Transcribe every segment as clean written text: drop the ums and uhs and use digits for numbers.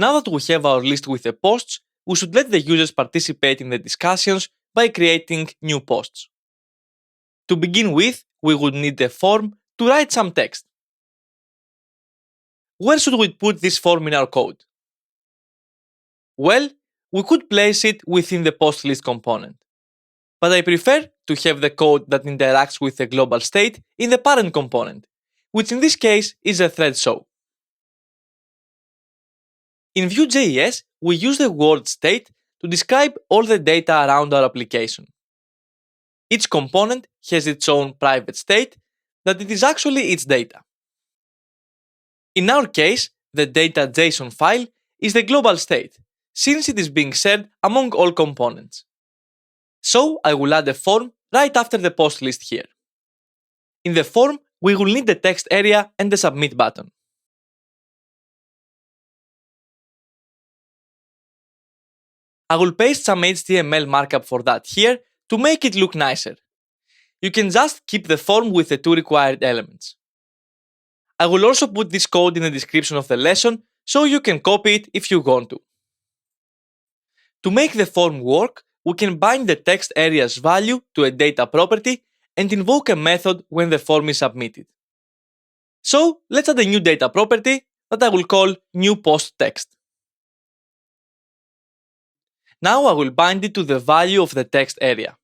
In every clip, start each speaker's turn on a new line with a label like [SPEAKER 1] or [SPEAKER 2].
[SPEAKER 1] Now that we have our list with the posts, we should let the users participate in the discussions by creating new posts. To begin with, we would need a form to write some text. Where should we put this form in our code? Well, we could place it within the post list component. But I prefer to have the code that interacts with the global state in the parent component, which in this case is a thread show. In Vue.js, we use the word state to describe all the data around our application. Each component has its own private state that it is actually its data. In our case, the data.json file is the global state, since it is being shared among all components. So I will add a form right after the post list here. In the form, we will need the text area and the submit button. I will paste some HTML markup for that here to make it look nicer. You can just keep the form with the two required elements. I will also put this code in the description of the lesson so you can copy it if you want to. To make the form work, we can bind the text area's value to a data property and invoke a method when the form is submitted. So let's add a new data property that I will call newPostText. Now I will bind it to the value of the text area.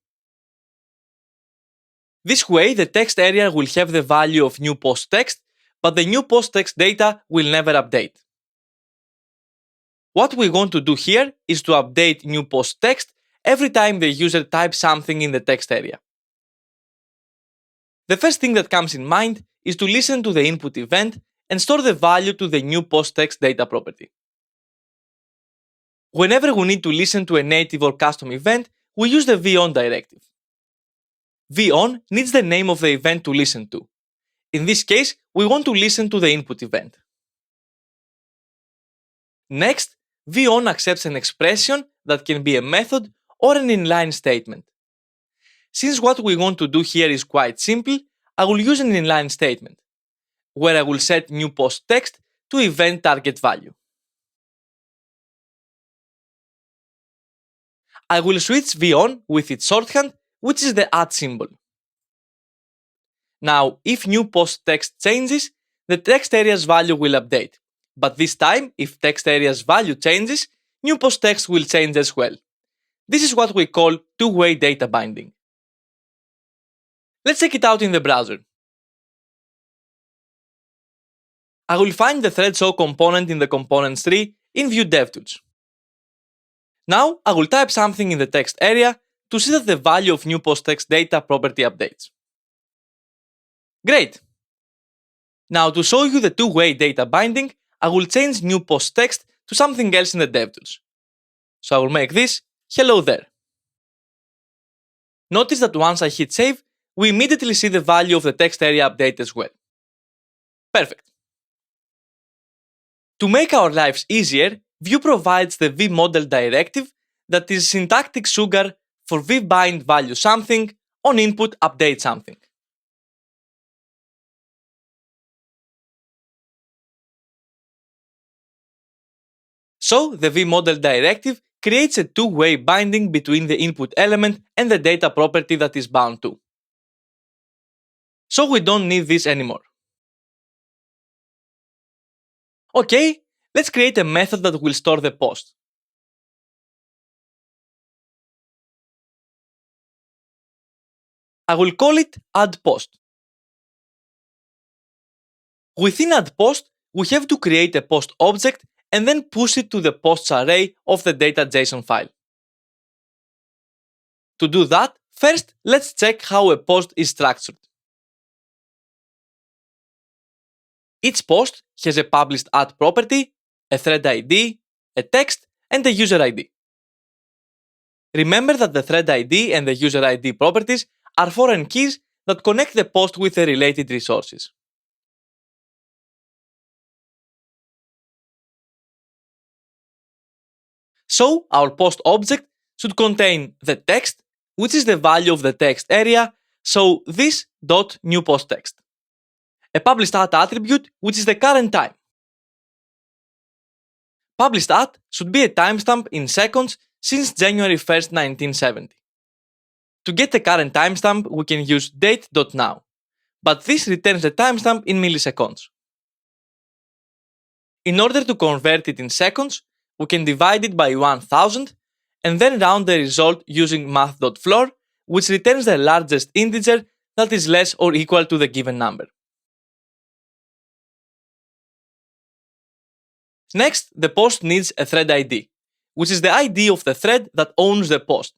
[SPEAKER 1] This way, the text area will have the value of newPostText, but the newPostText data will never update. What we want to do here is to update newPostText every time the user types something in the text area. The first thing that comes in mind is to listen to the input event and store the value to the newPostText data property. Whenever we need to listen to a native or custom event, we use the von directive. Von needs the name of the event to listen to. In this case, we want to listen to the input event. Next, von accepts an expression that can be a method or an inline statement. Since what we want to do here is quite simple, I will use an inline statement, where I will set newPostText to event target value. I will switch von with its shorthand, which is the @ symbol. Now, if newPostText changes, the text area's value will update. But this time, if text area's value changes, newPostText will change as well. This is what we call two-way data binding. Let's check it out in the browser. I will find the thread show component in the components tree in Vue DevTools. Now, I will type something in the text area to see that the value of newPostText data property updates. Great! Now, to show you the two-way data binding, I will change newPostText to something else in the DevTools. So I will make this hello there. Notice that once I hit save, we immediately see the value of the text area update as well. Perfect. To make our lives easier, Vue provides the vmodel directive that is syntactic sugar for vbind value something on input update something. So the vmodel directive creates a two-way binding between the input element and the data property that is bound to. So we don't need this anymore. Okay, let's create a method that will store the post. I will call it addPost. Within addPost, we have to create a post object and then push it to the posts array of the data.json file. To do that, first let's check how a post is structured. Each post has a published @ property, a thread ID, a text, and a user ID. Remember that the thread ID and the user ID properties are foreign keys that connect the post with the related resources. So, our post object should contain the text, which is the value of the text area, so this.newPostText. A published @ attribute, which is the current time. Published at should be a timestamp in seconds since January 1st, 1970. To get the current timestamp, we can use date.now, but this returns the timestamp in milliseconds. In order to convert it in seconds, we can divide it by 1000 and then round the result using math.floor, which returns the largest integer that is less or equal to the given number. Next, the post needs a thread ID, which is the ID of the thread that owns the post.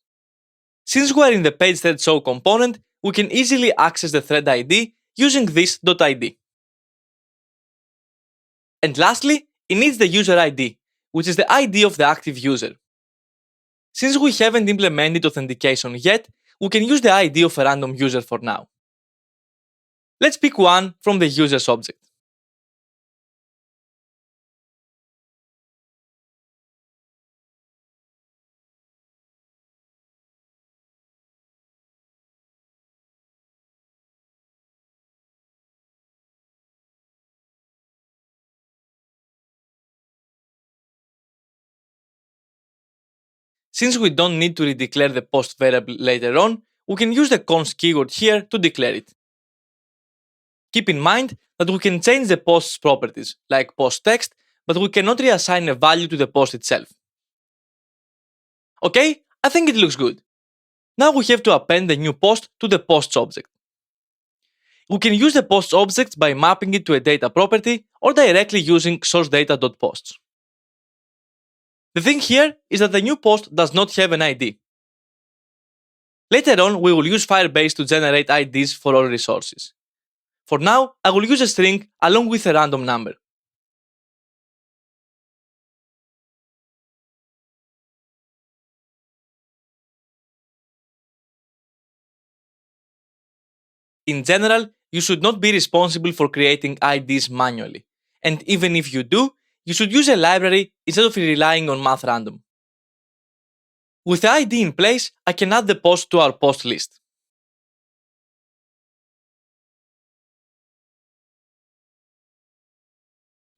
[SPEAKER 1] Since we are in the page thread show component, we can easily access the thread ID using this .id. And lastly, it needs the user ID, which is the ID of the active user. Since we haven't implemented authentication yet, we can use the ID of a random user for now. Let's pick one from the users object. Since we don't need to redeclare the post variable later on, we can use the const keyword here to declare it. Keep in mind that we can change the post's properties, like post text, but we cannot reassign a value to the post itself. Okay, I think it looks good. Now we have to append the new post to the posts object. We can use the posts object by mapping it to a data property or directly using sourceData.posts. The thing here is that the new post does not have an ID. Later on, we will use Firebase to generate IDs for all resources. For now, I will use a string along with a random number. In general, you should not be responsible for creating IDs manually, and even if you do, you should use a library instead of relying on MathRandom. With the ID in place, I can add the post to our post list.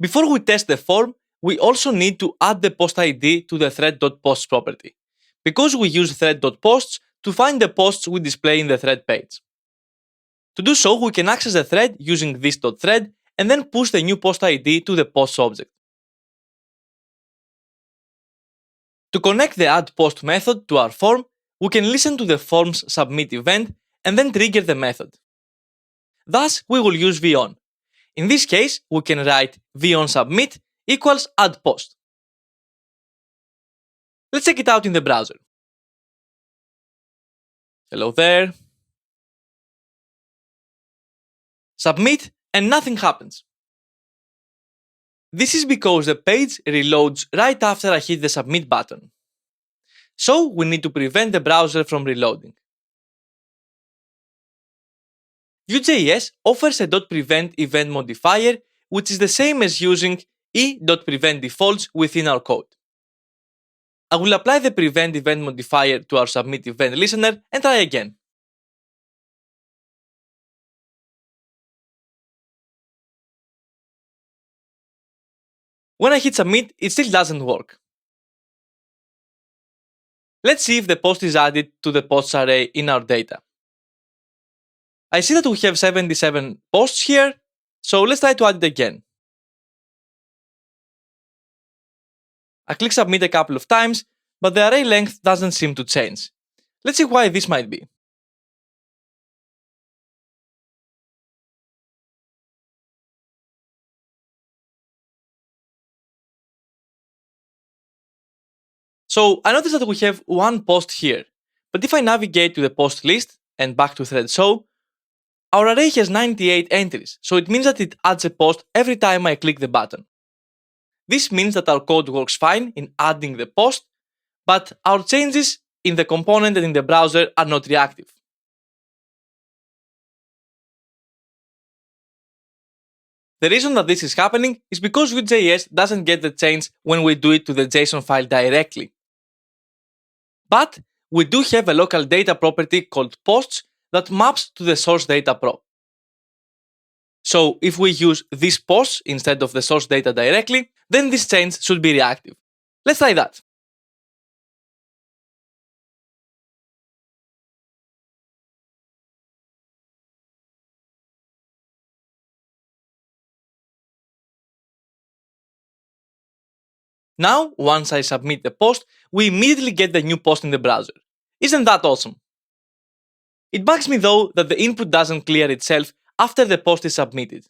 [SPEAKER 1] Before we test the form, we also need to add the post ID to the thread.posts property, because we use thread.posts to find the posts we display in the thread page. To do so, we can access the thread using this.thread and then push the new post ID to the posts object. To connect the addPost method to our form, we can listen to the form's submit event and then trigger the method. Thus, we will use von. In this case, we can write vonSubmit equals addPost. Let's check it out in the browser. Hello there. Submit and nothing happens. This is because the page reloads right after I hit the submit button. So we need to prevent the browser from reloading. Vue.js offers a .prevent event modifier, which is the same as using e.preventDefaults within our code. I will apply the prevent event modifier to our submit event listener and try again. When I hit submit, it still doesn't work. Let's see if the post is added to the posts array in our data. I see that we have 77 posts here, so let's try to add it again. I click submit a couple of times, but the array length doesn't seem to change. Let's see why this might be. So I notice that we have one post here, but if I navigate to the post list and back to thread show, our array has 98 entries, so it means that it adds a post every time I click the button. This means that our code works fine in adding the post, but our changes in the component and in the browser are not reactive. The reason that this is happening is because Vue.js doesn't get the change when we do it to the JSON file directly. But we do have a local data property called posts that maps to the source data prop. So if we use this post instead of the source data directly, then this change should be reactive. Let's try that. Now, once I submit the post, we immediately get the new post in the browser. Isn't that awesome? It bugs me though that the input doesn't clear itself after the post is submitted.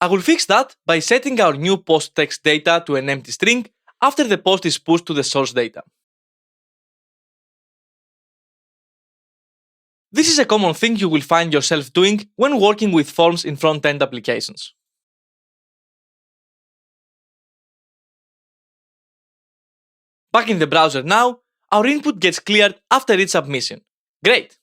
[SPEAKER 1] I will fix that by setting our new post text data to an empty string after the post is pushed to the source data. This is a common thing you will find yourself doing when working with forms in front-end applications. Back in the browser now, our input gets cleared after each submission. Great!